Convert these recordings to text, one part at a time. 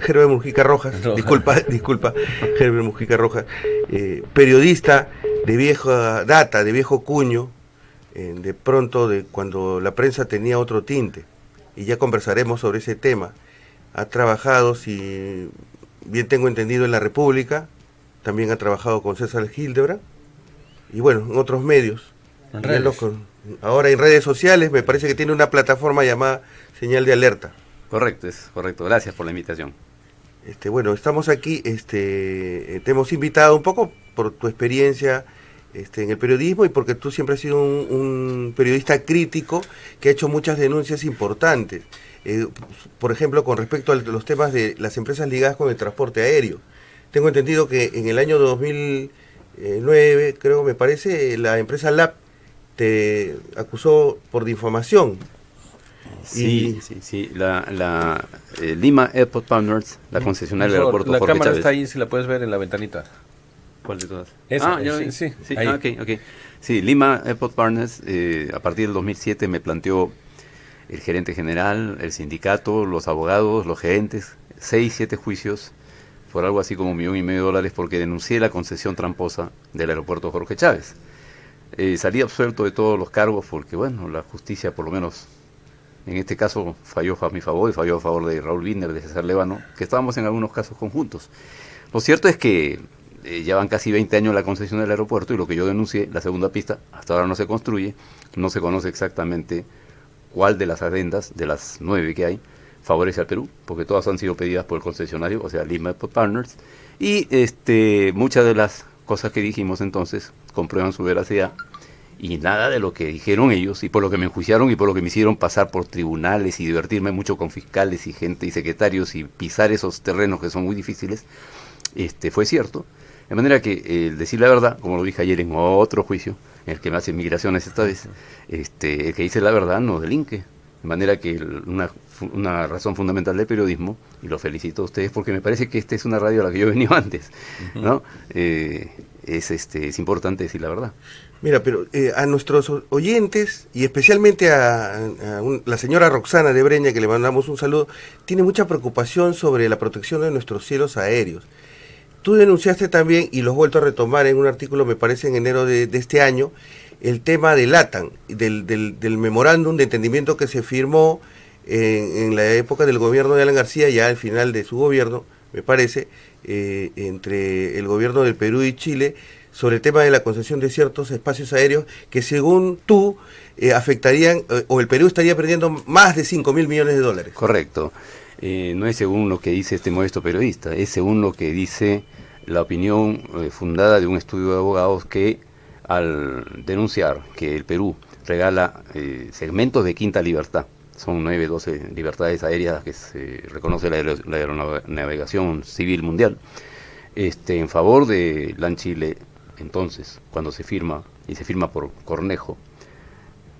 Herbert Mujica Rojas, disculpa, Herbert Mujica Rojas, periodista de vieja data, de viejo cuño, de pronto de cuando la prensa tenía otro tinte, y ya conversaremos sobre ese tema. Ha trabajado, si bien tengo entendido, en La República, también ha trabajado con César Hildebrand, y bueno, en otros medios. En redes. Ahora en redes sociales me parece que tiene una plataforma llamada Señal de Alerta. Correcto, es correcto. Gracias por la invitación. Bueno, estamos aquí, te hemos invitado un poco por tu experiencia en el periodismo y porque tú siempre has sido un periodista crítico que ha hecho muchas denuncias importantes. Por ejemplo, con respecto a los temas de las empresas ligadas con el transporte aéreo. Tengo entendido que en el año 2009, creo, me parece, la empresa LAP te acusó por difamación. Sí, Lima Airport Partners, la concesionaria del aeropuerto La Jorge cámara Chávez. está ahí, si la puedes ver en la ventanita. ¿Cuál de todas? Esa, ya sí, vi. sí, ahí. Ok. Sí, Lima Airport Partners, a partir del 2007 me planteó el gerente general, el sindicato, los abogados, los gerentes, 6, 7 juicios por algo así como $1,500,000 porque denuncié la concesión tramposa del aeropuerto Jorge Chávez. Salí absuelto de todos los cargos porque, bueno, la justicia por lo menos en este caso falló a mi favor y falló a favor de Raúl Binder, de César Lévano, que estábamos en algunos casos conjuntos. Lo cierto es que ya van casi 20 años la concesión del aeropuerto y lo que yo denuncié, la segunda pista, hasta ahora no se construye, no se conoce exactamente cuál de las adendas, de las 9 que hay, favorece al Perú, porque todas han sido pedidas por el concesionario, o sea, Lima Airport Partners, y muchas de las cosas que dijimos entonces comprueban su veracidad, y nada de lo que dijeron ellos, y por lo que me enjuiciaron y por lo que me hicieron pasar por tribunales y divertirme mucho con fiscales y gente y secretarios y pisar esos terrenos que son muy difíciles, fue cierto. De manera que decir la verdad, como lo dije ayer en otro juicio, en el que me hacen migraciones esta vez, el que dice la verdad no delinque. De manera que una razón fundamental del periodismo, y lo felicito a ustedes porque me parece que esta es una radio a la que yo he venido antes, ¿no? Es importante decir la verdad. Mira, pero a nuestros oyentes, y especialmente la señora Roxana de Breña, que le mandamos un saludo, tiene mucha preocupación sobre la protección de nuestros cielos aéreos. Tú denunciaste también, y lo has vuelto a retomar en un artículo, me parece, en enero de este año, el tema de LATAM, del memorándum de entendimiento que se firmó en la época del gobierno de Alan García, ya al final de su gobierno, me parece, entre el gobierno del Perú y Chile, sobre el tema de la concesión de ciertos espacios aéreos que según tú afectarían, o el Perú estaría perdiendo más de $5.000 millones. Correcto. No es según lo que dice este modesto periodista, es según lo que dice la opinión fundada de un estudio de abogados que al denunciar que el Perú regala segmentos de quinta libertad, son 9, 12 libertades aéreas que se reconoce la aeronavegación civil mundial, en favor de LAN Chile. Entonces, cuando se firma, y se firma por Cornejo,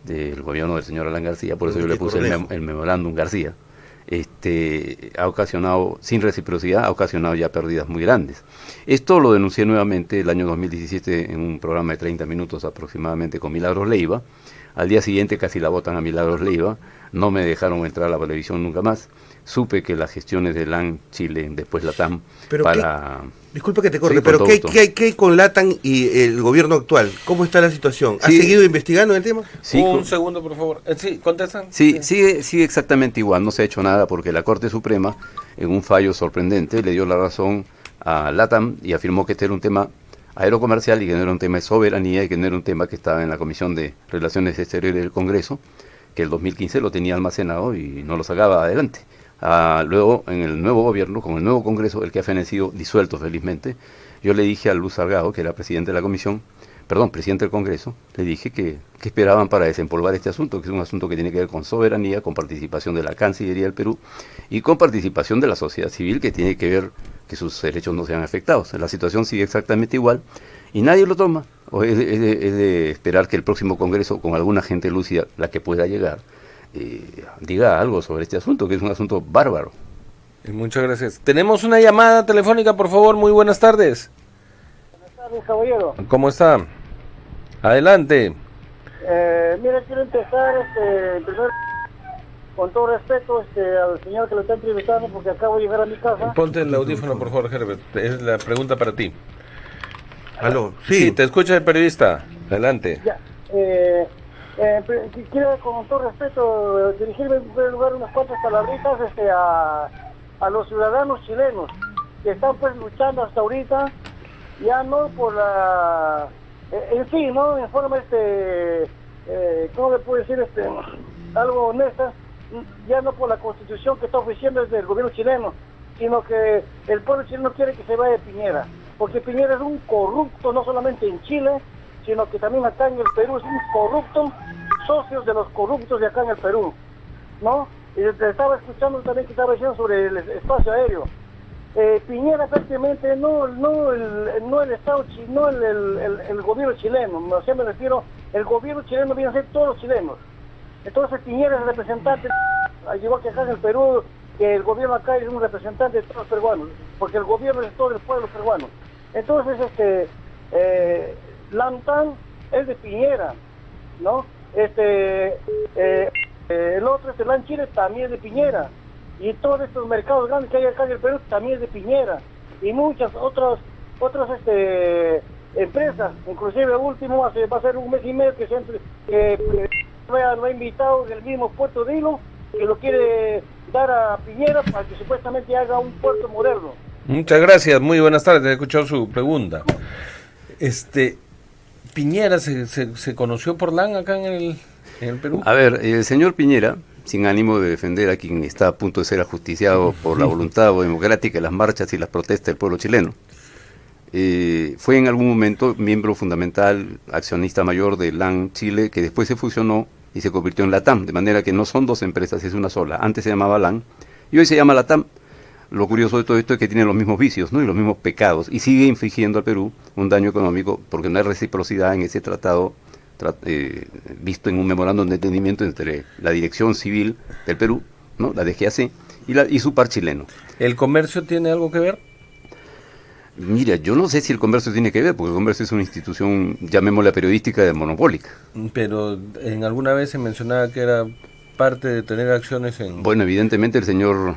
del gobierno del señor Alan García, por eso yo le puse el memorándum García, ha ocasionado, sin reciprocidad, ha ocasionado ya pérdidas muy grandes. Esto lo denuncié nuevamente el año 2017 en un programa de 30 minutos aproximadamente con Milagros Leiva. Al día siguiente casi la botan a Milagros Leiva, no me dejaron entrar a la televisión nunca más. Supe que las gestiones de LAN Chile, después LATAM, pero para... Disculpa que te corte, Sí, pero con ¿qué hay con LATAM y el gobierno actual? ¿Cómo está la situación? ¿Has Sí. seguido investigando el tema? Sí, Un segundo, por favor. Sí, ¿contestan? Sí, sigue exactamente igual, no se ha hecho nada porque la Corte Suprema, en un fallo sorprendente, le dio la razón a LATAM y afirmó que este era un tema aerocomercial y que no era un tema de soberanía y que no era un tema que estaba en la Comisión de Relaciones Exteriores del Congreso, que el 2015 lo tenía almacenado y no lo sacaba adelante. Luego, en el nuevo gobierno, con el nuevo Congreso, el que ha fenecido disuelto felizmente, yo le dije a Luz Salgado, que era presidente de la Comisión, presidente del Congreso, le dije que esperaban para desempolvar este asunto, que es un asunto que tiene que ver con soberanía, con participación de la Cancillería del Perú y con participación de la sociedad civil, que tiene que ver que sus derechos no sean afectados. La situación sigue exactamente igual y nadie lo toma. O es de esperar que el próximo Congreso, con alguna gente lúcida, la que pueda llegar, diga algo sobre este asunto, que es un asunto bárbaro. Muchas gracias. Tenemos una llamada telefónica, por favor. Muy buenas tardes. Buenas tardes, caballero. ¿Cómo está? Adelante. Mira, quiero empezar, primero, con todo respeto al señor que lo está entrevistando, porque acabo de llegar a mi casa. Ponte el audífono, por favor, Herbert. Es la pregunta para ti. Aló, Sí, te escucha el periodista. Adelante. Ya, quiero con todo respeto dirigirme en primer lugar unas cuantas palabritas a los ciudadanos chilenos que están pues luchando hasta ahorita, ya no por la en sí, no en forma ¿cómo le puedo decir? Algo honesta, ya no por la constitución que está ofreciendo desde el gobierno chileno, sino que el pueblo chileno quiere que se vaya Piñera, porque Piñera es un corrupto, no solamente en Chile, sino que también acá en el Perú es un corrupto, socios de los corruptos de acá en el Perú, ¿no? Y te estaba escuchando también que estaba diciendo sobre el espacio aéreo. Piñera prácticamente no el Estado chino, el gobierno chileno, o sea, me refiero, el gobierno chileno viene a ser todos los chilenos. Entonces Piñera es el representante, al igual que acá en el Perú, que el gobierno acá es un representante de todos los peruanos, porque el gobierno es todo el pueblo peruano. Entonces, Lantan es de Piñera, ¿no? El otro, LAN Chile, también es de Piñera. Y todos estos mercados grandes que hay acá en el Perú también es de Piñera. Y muchas otras empresas, inclusive último, va a ser un mes y medio que lo ha invitado del mismo puerto de Hilo, que lo quiere dar a Piñera para que supuestamente haga un puerto moderno. Muchas gracias, muy buenas tardes, he escuchado su pregunta. Piñera se conoció por LAN acá en el Perú. A ver, el señor Piñera, sin ánimo de defender a quien está a punto de ser ajusticiado por la voluntad democrática de las marchas y las protestas del pueblo chileno, fue en algún momento miembro fundamental, accionista mayor de LAN Chile, que después se fusionó y se convirtió en LATAM, de manera que no son dos empresas, es una sola. Antes se llamaba LAN y hoy se llama LATAM. Lo curioso de todo esto es que tiene los mismos vicios, ¿no? Y los mismos pecados, y sigue infligiendo al Perú un daño económico porque no hay reciprocidad en ese tratado visto en un memorándum de entendimiento entre la Dirección Civil del Perú, ¿no? La DGAC, y su par chileno. ¿El comercio tiene algo que ver? Mira, yo no sé si el comercio tiene que ver, porque el comercio es una institución, llamémosla periodística, monopólica. Pero en alguna vez se mencionaba que era parte de tener acciones en... Bueno, evidentemente el señor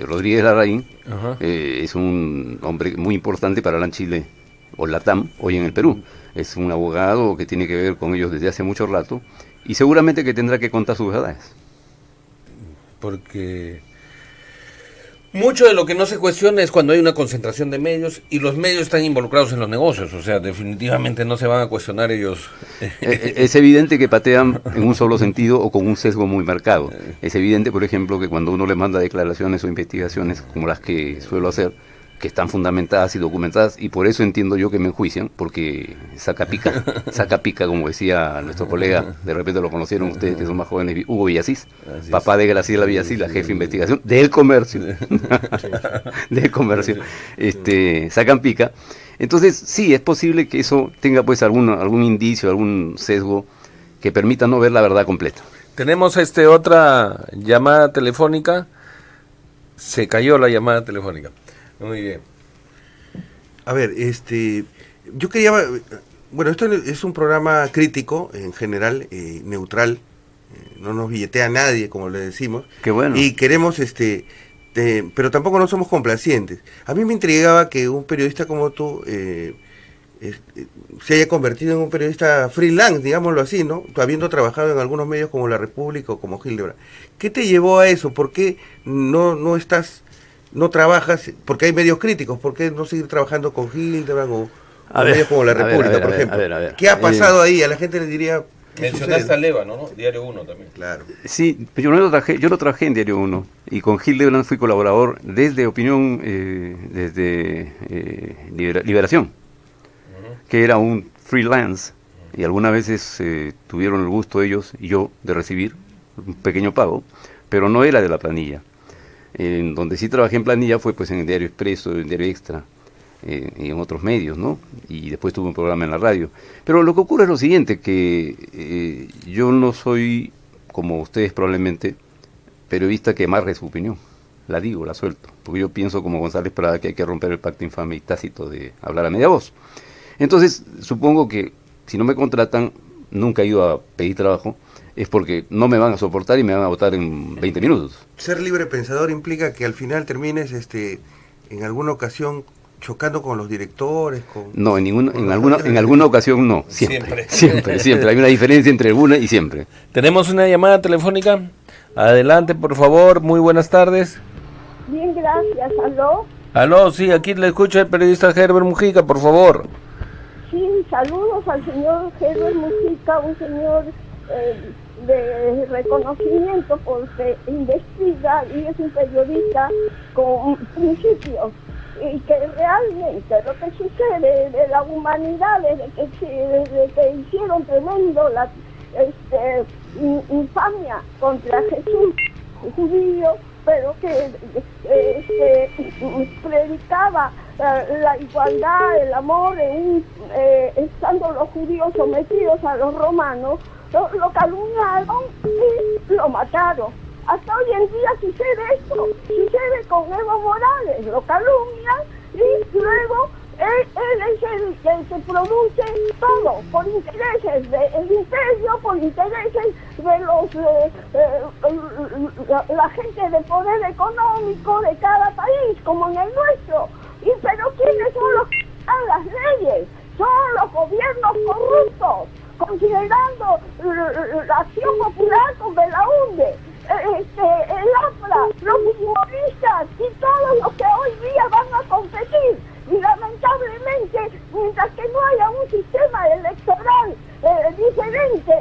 Rodríguez Larraín Ajá. Es un hombre muy importante para LAN Chile o LATAM hoy en el Perú. Es un abogado que tiene que ver con ellos desde hace mucho rato y seguramente que tendrá que contar sus verdades. Porque mucho de lo que no se cuestiona es cuando hay una concentración de medios y los medios están involucrados en los negocios, o sea, definitivamente no se van a cuestionar ellos. Es evidente que patean en un solo sentido o con un sesgo muy marcado. Es evidente, por ejemplo, que cuando uno le manda declaraciones o investigaciones como las que suelo hacer, que están fundamentadas y documentadas, y por eso entiendo yo que me enjuician, porque saca pica, como decía nuestro colega, de repente lo conocieron ustedes que son más jóvenes, Hugo Villasís, papá de Graciela Villasís, la jefe de investigación del comercio, del comercio, sacan pica. Entonces sí, es posible que eso tenga pues algún indicio, algún sesgo que permita no ver la verdad completa. Tenemos otra llamada telefónica, se cayó la llamada telefónica. Muy bien. A ver, yo quería, bueno, esto es un programa crítico, en general, neutral, no nos billetea a nadie, como le decimos. Qué bueno. Y queremos, pero tampoco no somos complacientes. A mí me intrigaba que un periodista como tú se haya convertido en un periodista freelance, digámoslo así, ¿no? Tú habiendo trabajado en algunos medios como La República o como Hildebrand. ¿Qué te llevó a eso? ¿Por qué no trabajas, porque hay medios críticos, ¿por qué no seguir trabajando con Hildebrand o medios como La República, por ejemplo? A ver. ¿Qué ha pasado ahí? A la gente le diría... Mencionaste a Lébano, ¿no? Diario 1 también. Claro. Sí, yo lo trabajé en Diario 1 y con Hildebrand fui colaborador desde Opinión, Liberación, que era un freelance y algunas veces tuvieron el gusto ellos y yo de recibir un pequeño pago, pero no era de la planilla. En donde sí trabajé en planilla fue pues en el Diario Expreso, en el Diario Extra, y en otros medios, ¿no? Y después tuve un programa en la radio. Pero lo que ocurre es lo siguiente, que yo no soy, como ustedes probablemente, periodista que amarre su opinión. La digo, la suelto. Porque yo pienso como González Prada que hay que romper el pacto infame y tácito de hablar a media voz. Entonces, supongo que si no me contratan, nunca he ido a pedir trabajo, es porque no me van a soportar y me van a votar en 20 minutos. Ser libre pensador implica que al final termines en alguna ocasión chocando con los directores, No, en alguna ocasión no, siempre. Hay una diferencia entre alguna y siempre. Tenemos una llamada telefónica. Adelante, por favor. Muy buenas tardes. Bien, gracias. ¿Aló? Aló, sí, aquí le escucha el periodista Herbert Mujica, por favor. Sí, saludos al señor Herbert Mujica, un señor de reconocimiento porque investiga y es un periodista con principios. Y que realmente lo que sucede de la humanidad desde que hicieron tremendo la infamia contra Jesús judío, pero que predicaba la igualdad, el amor, estando los judíos sometidos a los romanos, lo calumniaron y lo mataron. Hasta hoy en día sucede esto, sucede con Evo Morales, lo calumnian y luego él es el que se produce todo por intereses del imperio, por intereses de la gente de poder económico de cada país, como en el nuestro. Pero ¿quiénes son los que dan las leyes? Son los gobiernos corruptos, considerando la acción popular con Belaúnde. El AFRA, los futbolistas y todos los que hoy día van a competir. Y lamentablemente, mientras que no haya un sistema electoral diferente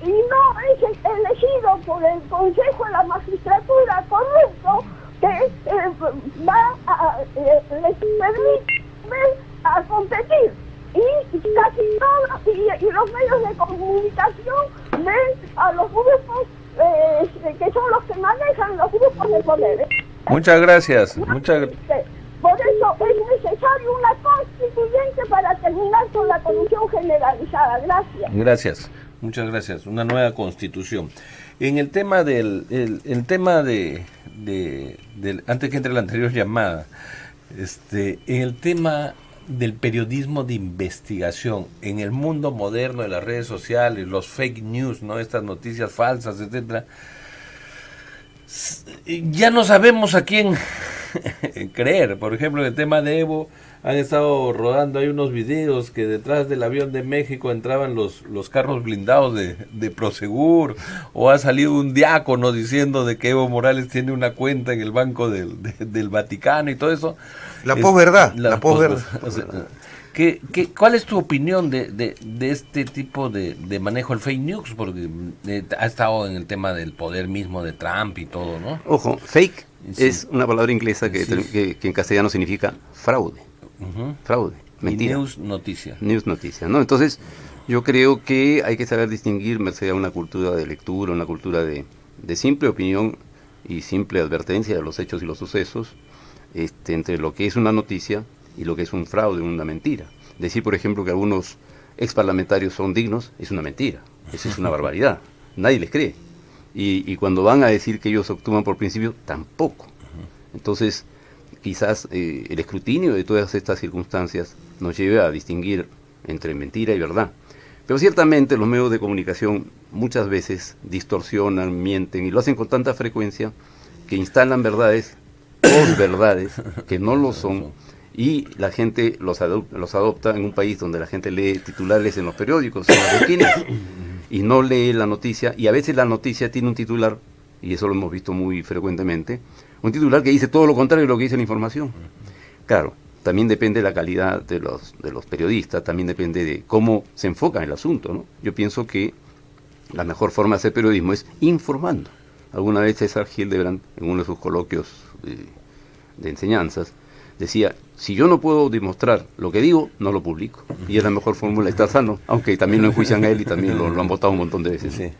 y no es elegido por el Consejo de la Magistratura corrupto, que les permite a competir. Y casi todos y los medios de comunicación ven a los grupos que son los que manejan los grupos de poder. Muchas gracias. Por eso es necesario una constituyente para terminar con la corrupción generalizada. Gracias. Gracias. Muchas gracias. Una nueva constitución. En el tema el tema de antes que entre la anterior llamada, en el tema del periodismo de investigación en el mundo moderno de las redes sociales, los fake news, ¿no? Estas noticias falsas, etcétera. Ya no sabemos a quién creer. Por ejemplo, en el tema de Evo han estado rodando ahí unos videos que detrás del avión de México entraban los carros blindados de Prosegur, o ha salido un diácono diciendo de que Evo Morales tiene una cuenta en el Banco del Vaticano y todo eso. La posverdad. O sea, ¿cuál es tu opinión de este tipo de manejo del fake news? Porque ha estado en el tema del poder mismo de Trump y todo, ¿no? Ojo, fake Sí. es una palabra inglesa que en castellano significa fraude. Fraude, mentira. Y news, noticia. News, noticia, ¿no? Entonces, yo creo que hay que saber distinguir, merced a una cultura de lectura, una cultura de simple opinión y simple advertencia de los hechos y los sucesos, entre lo que es una noticia y lo que es un fraude, una mentira. Decir, por ejemplo, que algunos exparlamentarios son dignos es una mentira, eso es una barbaridad, nadie les cree. Y cuando van a decir que ellos actúan por principio, tampoco. Entonces, quizás el escrutinio de todas estas circunstancias nos lleve a distinguir entre mentira y verdad. Pero ciertamente los medios de comunicación muchas veces distorsionan, mienten y lo hacen con tanta frecuencia que instalan verdades, posverdades, que no lo son, y la gente los adopta en un país donde la gente lee titulares en los periódicos, en las esquinas, y no lee la noticia, y a veces la noticia tiene un titular, y eso lo hemos visto muy frecuentemente, un titular que dice todo lo contrario de lo que dice la información. Claro, también depende de la calidad de los periodistas, también depende de cómo se enfoca el asunto, ¿no? Yo pienso que la mejor forma de hacer periodismo es informando. Alguna vez César Hildebrand, en uno de sus coloquios de enseñanzas, decía, si yo no puedo demostrar lo que digo, no lo publico. Y es la mejor fórmula, estar sano, aunque también lo enjuician a él y también lo han votado un montón de veces. Sí.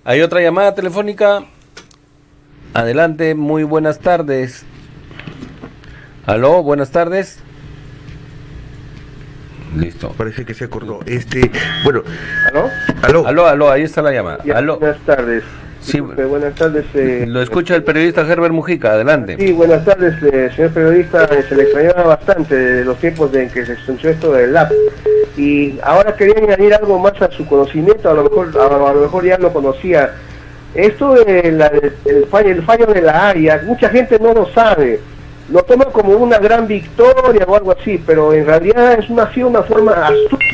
Hay otra llamada telefónica. Adelante, muy buenas tardes. Aló, buenas tardes. Listo. Parece que se acordó. Bueno, ¿Aló? Aló, ahí está la llamada. Ya, Aló. buenas tardes. Sí, buenas tardes. lo escucha el periodista Herbert Mujica, adelante. Sí, buenas tardes, señor periodista. Se le extrañaba bastante de los tiempos en que se escuchó esto del LAP. y ahora quería añadir algo más a su conocimiento, a lo mejor ya lo conocía. Esto el fallo de la Haya, mucha gente no lo sabe, lo toma como una gran victoria o algo así, pero en realidad ha sido una forma astuta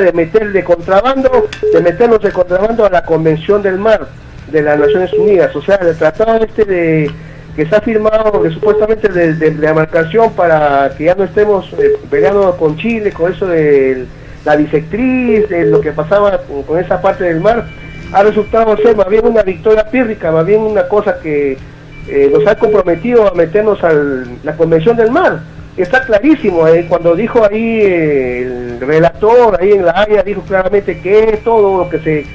de meternos de contrabando a la Convención del Mar de las Naciones Unidas, o sea, el tratado que se ha firmado supuestamente de demarcación para que ya no estemos peleando con Chile, con eso de la bisectriz, de lo que pasaba con esa parte del mar, ha resultado ser más bien una victoria pírrica, más bien una cosa que nos ha comprometido a meternos a la Convención del Mar. Está clarísimo, cuando dijo ahí el relator, ahí en la Haya, dijo claramente que todo lo que se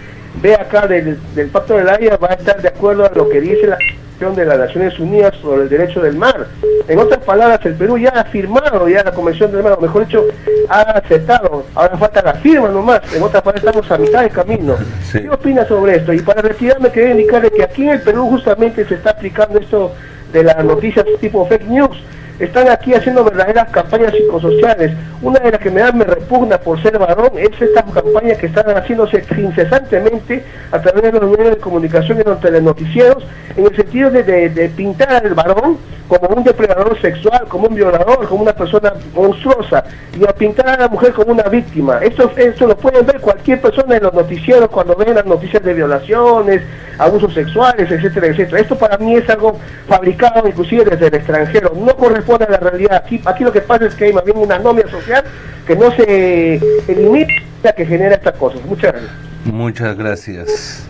ve acá del Pacto de la Haya va a estar de acuerdo a lo que dice la Convención de las Naciones Unidas sobre el derecho del mar. En otras palabras, el Perú ya ha firmado ya la Convención del Mar, o mejor dicho, ha aceptado, ahora falta la firma nomás, en otras palabras estamos a mitad de camino. Sí. ¿Qué opina sobre esto? Y para retirarme quería indicarle que aquí en el Perú justamente se está aplicando esto de las noticias tipo fake news. Están aquí haciendo verdaderas campañas psicosociales. Una de las que me repugna por ser varón es estas campañas que están haciéndose incesantemente a través de los medios de comunicación y los telenoticieros, en el sentido de pintar al varón como un depredador sexual, como un violador, como una persona monstruosa, y a pintar a la mujer como una víctima. Esto lo pueden ver cualquier persona en los noticieros cuando ven las noticias de violaciones, abusos sexuales, etcétera, etcétera. Esto para mí es algo fabricado inclusive desde el extranjero, no corresponde a la realidad. Aquí lo que pasa es que hay más bien una anomia social que no se elimina, que genera estas cosas. Muchas gracias. Muchas gracias.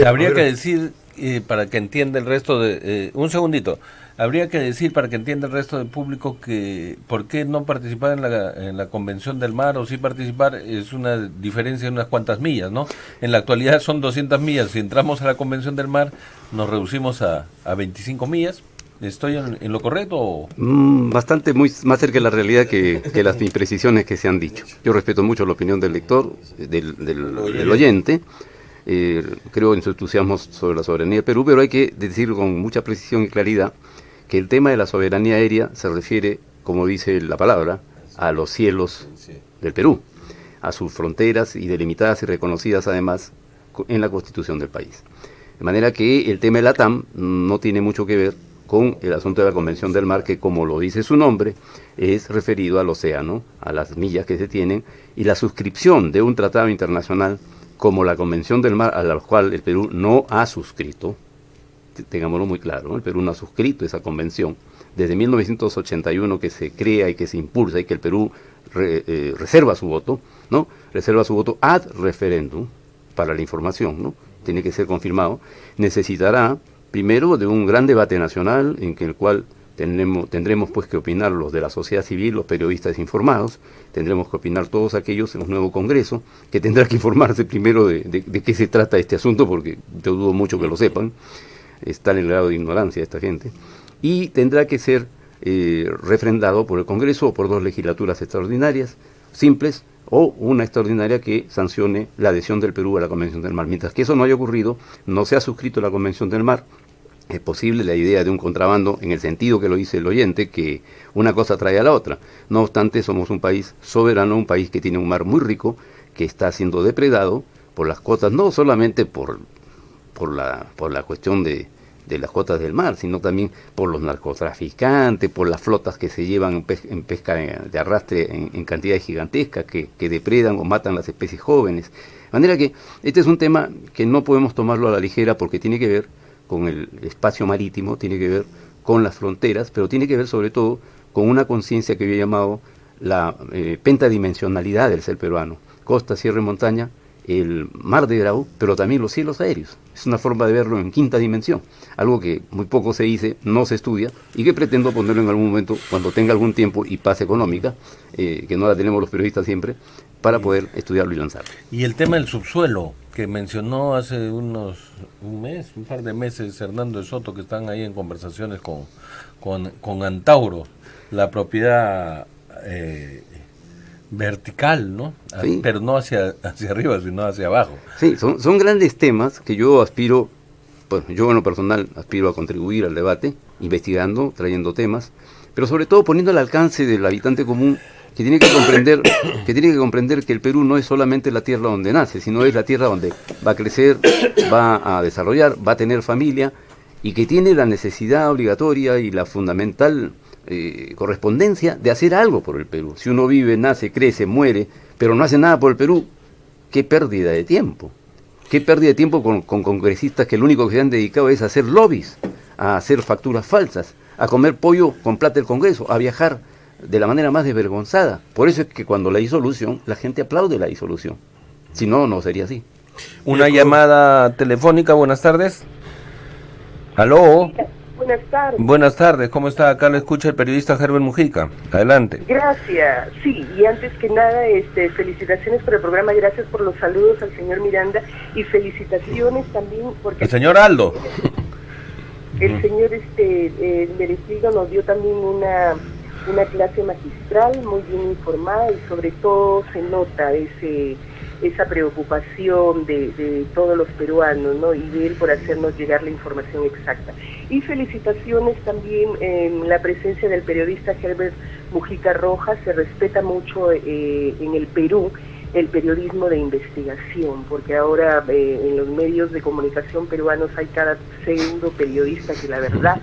Habría que decir, para que entienda el resto de... un segundito. Habría que decir, para que entienda el resto del público, que por qué no participar en la Convención del Mar, o sí participar, es una diferencia de unas cuantas millas, ¿no? En la actualidad son 200 millas. Si entramos a la Convención del Mar, nos reducimos a 25 millas. ¿Estoy en lo correcto? Bastante, más cerca de la realidad que las imprecisiones que se han dicho. Yo respeto mucho la opinión del lector, del oyente. Creo en su entusiasmo sobre la soberanía del Perú, pero hay que decir con mucha precisión y claridad que el tema de la soberanía aérea se refiere, como dice la palabra, a los cielos del Perú, a sus fronteras, y delimitadas y reconocidas además en la Constitución del país. De manera que el tema de la TAM no tiene mucho que ver con el asunto de la Convención del Mar, que, como lo dice su nombre, es referido al océano, a las millas que se tienen, y la suscripción de un tratado internacional como la Convención del Mar, a la cual el Perú no ha suscrito. Tengámoslo muy claro, ¿no? El Perú no ha suscrito esa convención desde 1981, que se crea y que se impulsa, y que el Perú reserva su voto, ¿no? Reserva su voto ad referéndum, para la información, ¿no? Tiene que ser confirmado. Necesitará primero de un gran debate nacional, en el cual tendremos pues que opinar los de la sociedad civil, los periodistas informados, tendremos que opinar todos aquellos en un nuevo Congreso, que tendrá que informarse primero de qué se trata este asunto, porque yo dudo mucho que lo sepan. Está en el grado de ignorancia esta gente, y tendrá que ser refrendado por el Congreso o por dos legislaturas extraordinarias, simples, o una extraordinaria que sancione la adhesión del Perú a la Convención del Mar. Mientras que eso no haya ocurrido, no se ha suscrito la Convención del Mar. Es posible la idea de un contrabando en el sentido que lo dice el oyente, que una cosa trae a la otra. No obstante, somos un país soberano, un país que tiene un mar muy rico, que está siendo depredado por las costas, no solamente por la cuestión de las cotas del mar, sino también por los narcotraficantes, por las flotas que se llevan en pesca de arrastre en cantidades gigantescas, que depredan o matan las especies jóvenes. De manera que este es un tema que no podemos tomarlo a la ligera, porque tiene que ver con el espacio marítimo, tiene que ver con las fronteras, pero tiene que ver sobre todo con una conciencia que yo he llamado la pentadimensionalidad del ser peruano: costa, sierra y montaña, el mar de Grau, pero también los cielos aéreos. Es una forma de verlo en quinta dimensión, algo que muy poco se dice, no se estudia, y que pretendo ponerlo en algún momento, cuando tenga algún tiempo y paz económica, que no la tenemos los periodistas siempre, para poder estudiarlo y lanzarlo. Y el tema del subsuelo, que mencionó hace un par de meses Hernando de Soto, que están ahí en conversaciones con Antauro, la propiedad vertical, ¿no? Sí. Pero no hacia arriba, sino hacia abajo. Sí, son grandes temas que yo aspiro, bueno, yo en lo personal aspiro a contribuir al debate, investigando, trayendo temas, pero sobre todo poniendo al alcance del habitante común que tiene que comprender que el Perú no es solamente la tierra donde nace, sino es la tierra donde va a crecer, va a desarrollar, va a tener familia, y que tiene la necesidad obligatoria y la fundamental correspondencia de hacer algo por el Perú. Si uno vive, nace, crece, muere, pero no hace nada por el Perú, qué pérdida de tiempo. Qué pérdida de tiempo con congresistas que lo único que se han dedicado es a hacer lobbies, a hacer facturas falsas, a comer pollo con plata del Congreso, a viajar de la manera más desvergonzada. Por eso es que cuando la disolución, la gente aplaude la disolución. Si no, no sería así. Una llamada telefónica, buenas tardes. ¿Aló? Buenas tardes. Buenas tardes, ¿cómo está? Acá lo escucha el periodista Herbert Mujica. Adelante. Gracias. Sí, y antes que nada, felicitaciones por el programa, gracias por los saludos al señor Miranda y felicitaciones también porque... El señor Aldo. El señor Meretrigo nos dio también una clase magistral muy bien informada y sobre todo se nota esa preocupación de todos los peruanos, ¿no? Y de él por hacernos llegar la información exacta. Y felicitaciones también en la presencia del periodista Herbert Mujica Rojas. Se respeta mucho en el Perú el periodismo de investigación, porque ahora en los medios de comunicación peruanos hay cada pseudo periodista que la verdad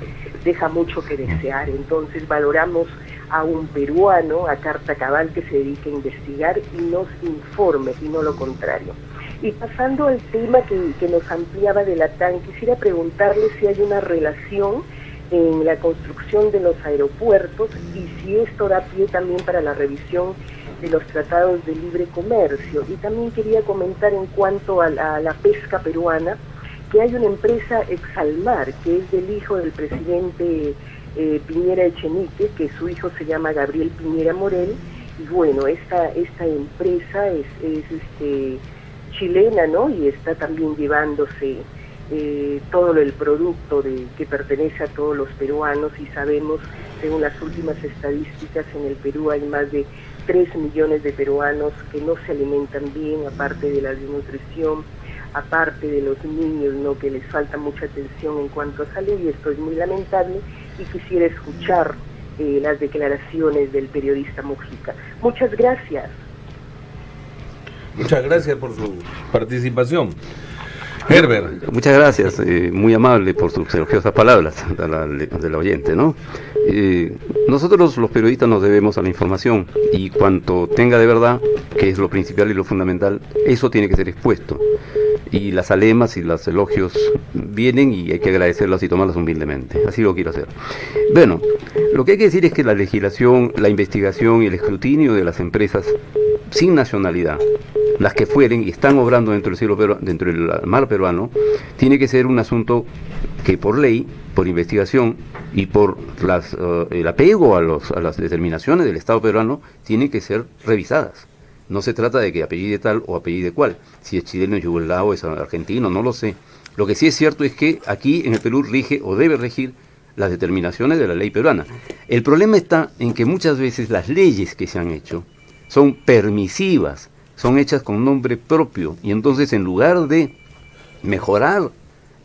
deja mucho que desear. Entonces valoramos a un peruano a carta cabal que se dedique a investigar y nos informe, y no lo contrario. Y pasando al tema que nos ampliaba de la TAN, quisiera preguntarle si hay una relación en la construcción de los aeropuertos y si esto da pie también para la revisión de los tratados de libre comercio. Y también quería comentar en cuanto a la pesca peruana, que hay una empresa Exalmar, que es del hijo del presidente Piñera Echenique, que su hijo se llama Gabriel Piñera Morel, y bueno, esta empresa es chilena, ¿no? Y está también llevándose todo el producto que pertenece a todos los peruanos, y sabemos, según las últimas estadísticas, en el Perú hay más de 3 millones de peruanos que no se alimentan bien, aparte de la desnutrición, aparte de los niños, ¿no? Que les falta mucha atención en cuanto a salud, y esto es muy lamentable, y quisiera escuchar las declaraciones del periodista Mujica. Muchas gracias. Muchas gracias por su participación. Herbert. Muchas gracias, muy amable por sus elogiosas palabras de la oyente, ¿no? Nosotros los periodistas nos debemos a la información, y cuanto tenga de verdad, que es lo principal y lo fundamental, eso tiene que ser expuesto. Y las alemas y los elogios vienen y hay que agradecerlas y tomarlas humildemente. Así lo quiero hacer. Bueno, lo que hay que decir es que la legislación, la investigación y el escrutinio de las empresas sin nacionalidad, las que fueren y están obrando dentro del cielo dentro del mar peruano, tiene que ser un asunto que por ley, por investigación y por el apego a las determinaciones del Estado peruano, tienen que ser revisadas. No se trata de que apellide tal o apellide cual, si es chileno, es yugoslavo, es argentino, no lo sé. Lo que sí es cierto es que aquí en el Perú rige o debe regir las determinaciones de la ley peruana. El problema está en que muchas veces las leyes que se han hecho son permisivas, son hechas con nombre propio, y entonces en lugar de mejorar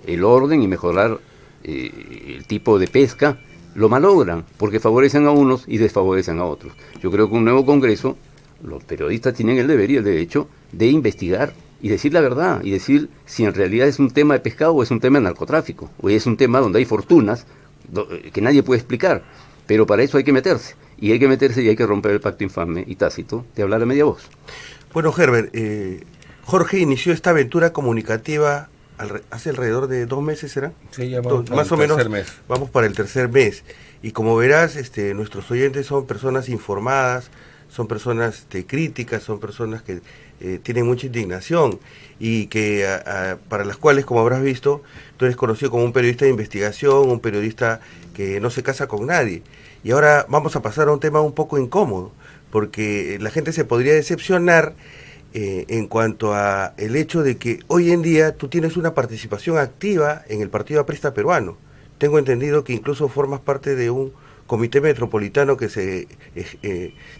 el orden y mejorar el tipo de pesca, lo malogran, porque favorecen a unos y desfavorecen a otros. Yo creo que un nuevo Congreso, los periodistas tienen el deber y el derecho de investigar y decir la verdad, y decir si en realidad es un tema de pescado o es un tema de narcotráfico, o es un tema donde hay fortunas que nadie puede explicar, pero para eso hay que meterse, y hay que romper el pacto infame y tácito de hablar a media voz. Bueno, Herbert, Jorge inició esta aventura comunicativa hace alrededor de 2 meses, ¿será? Sí, ya vamos más o menos, mes. Vamos para el tercer mes, y como verás, nuestros oyentes son personas informadas, son personas críticas, son personas que tienen mucha indignación, y que para las cuales, como habrás visto, tú eres conocido como un periodista de investigación, un periodista que no se casa con nadie. Y ahora vamos a pasar a un tema un poco incómodo, porque la gente se podría decepcionar en cuanto a el hecho de que hoy en día tú tienes una participación activa en el Partido Aprista Peruano. Tengo entendido que incluso formas parte de un comité metropolitano que se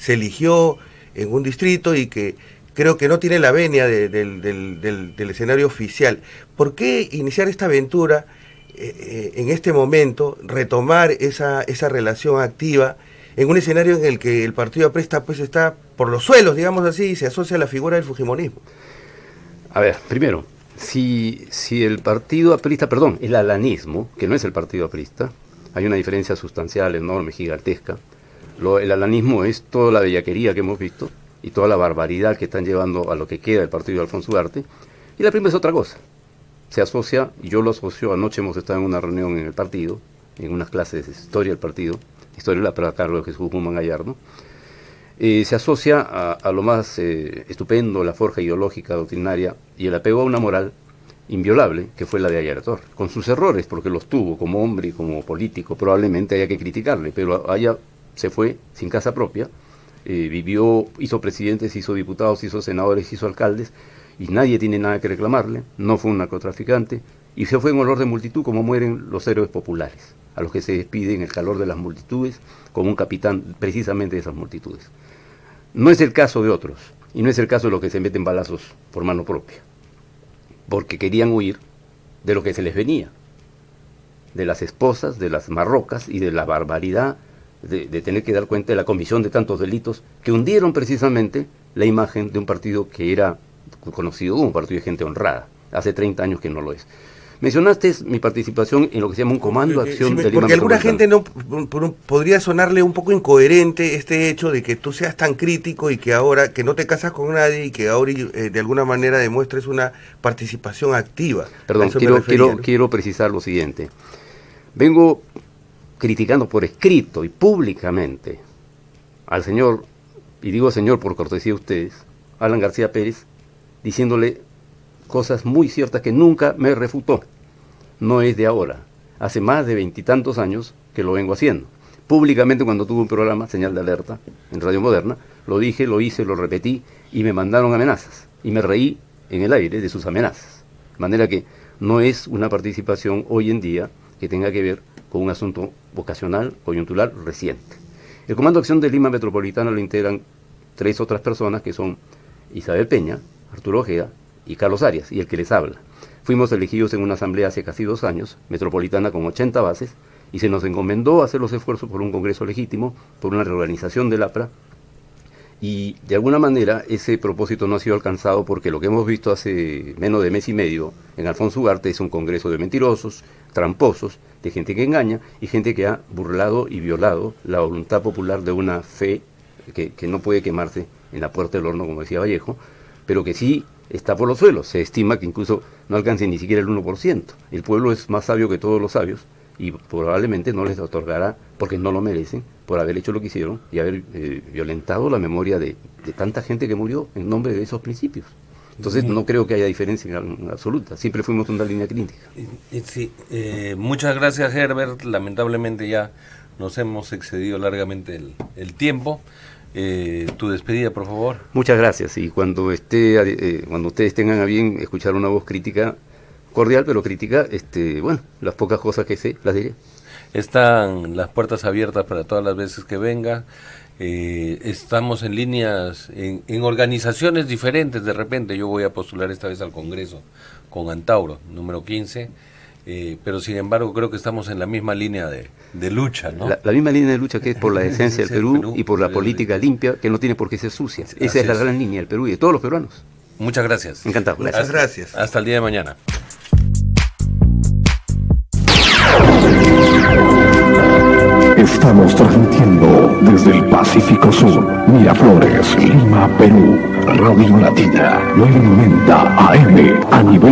eligió en un distrito y que creo que no tiene la venia del escenario oficial. ¿Por qué iniciar esta aventura en este momento, retomar esa relación activa en un escenario en el que el partido aprista pues está por los suelos, digamos así, y se asocia a la figura del fujimorismo? A ver, primero, si el partido aprista, perdón, el alanismo, que no es el partido aprista, hay una diferencia sustancial, enorme, gigantesca. El alanismo es toda la bellaquería que hemos visto y toda la barbaridad que están llevando a lo que queda del partido de Alfonso Ugarte. Y la prima es otra cosa. Se asocia, y yo lo asocio, anoche hemos estado en una reunión en el partido, en unas clases de historia del partido, historia de la para Carlos Jesús Guzmán Gallardo, se asocia a lo más estupendo, la forja ideológica, doctrinaria, y el apego a una moral inviolable, que fue la de Ayala Torre, con sus errores, porque los tuvo como hombre y como político, probablemente haya que criticarle, pero allá se fue sin casa propia, vivió, hizo presidentes, hizo diputados, hizo senadores, hizo alcaldes, y nadie tiene nada que reclamarle, no fue un narcotraficante, y se fue en olor de multitud como mueren los héroes populares, a los que se despide en el calor de las multitudes, como un capitán precisamente de esas multitudes. No es el caso de otros, y no es el caso de los que se meten balazos por mano propia, porque querían huir de lo que se les venía, de las esposas, de las marrocas y de la barbaridad de tener que dar cuenta de la comisión de tantos delitos que hundieron precisamente la imagen de un partido que era conocido como un partido de gente honrada. Hace 30 años que no lo es. Mencionaste mi participación en lo que se llama un comando de acción de Lima. Porque alguna gente podría sonarle un poco incoherente este hecho de que tú seas tan crítico y que ahora que no te casas con nadie y que ahora de alguna manera demuestres una participación activa. Perdón, quiero precisar lo siguiente. Vengo criticando por escrito y públicamente al señor, y digo señor por cortesía de ustedes, Alan García Pérez, diciéndole cosas muy ciertas que nunca me refutó. No es de ahora. Hace más de 20 y tantos años que lo vengo haciendo. Públicamente, cuando tuve un programa, Señal de Alerta, en Radio Moderna, lo dije, lo hice, lo repetí, y me mandaron amenazas. Y me reí en el aire de sus amenazas. De manera que no es una participación hoy en día que tenga que ver con un asunto vocacional, coyuntural, reciente. El Comando de Acción de Lima Metropolitana lo integran 3 otras personas, que son Isabel Peña, Arturo Ojeda y Carlos Arias, y el que les habla. Fuimos elegidos en una asamblea hace casi 2 años, metropolitana con 80 bases, y se nos encomendó hacer los esfuerzos por un congreso legítimo, por una reorganización del APRA, y de alguna manera ese propósito no ha sido alcanzado porque lo que hemos visto hace menos de mes y medio en Alfonso Ugarte es un congreso de mentirosos, tramposos, de gente que engaña y gente que ha burlado y violado la voluntad popular de una fe que no puede quemarse en la puerta del horno, como decía Vallejo, pero que sí está por los suelos. Se estima que incluso no alcance ni siquiera el 1%. El pueblo es más sabio que todos los sabios y probablemente no les otorgará, porque no lo merecen, por haber hecho lo que hicieron y haber violentado la memoria de tanta gente que murió en nombre de esos principios. Entonces no creo que haya diferencia en absoluta. Siempre fuimos una línea crítica. Sí, muchas gracias, Herbert. Lamentablemente ya nos hemos excedido largamente el tiempo. Tu despedida, por favor. Muchas gracias, y cuando ustedes tengan a bien escuchar una voz crítica, cordial pero crítica, bueno, las pocas cosas que sé, las diré. Están las puertas abiertas para todas las veces que venga. Estamos en líneas, en organizaciones diferentes. De repente yo voy a postular esta vez al Congreso con Antauro, número 15. Pero sin embargo creo que estamos en la misma línea de lucha, ¿no? La misma línea de lucha que es por la esencia del Perú y por la política limpia, que no tiene por qué ser sucia. Esa es la gran línea del Perú y de todos los peruanos. Muchas gracias. Encantado. Muchas gracias. Hasta el día de mañana. Estamos transmitiendo desde el Pacífico Sur, Miraflores, Lima, Perú, Radio Latina, 990 AM, a nivel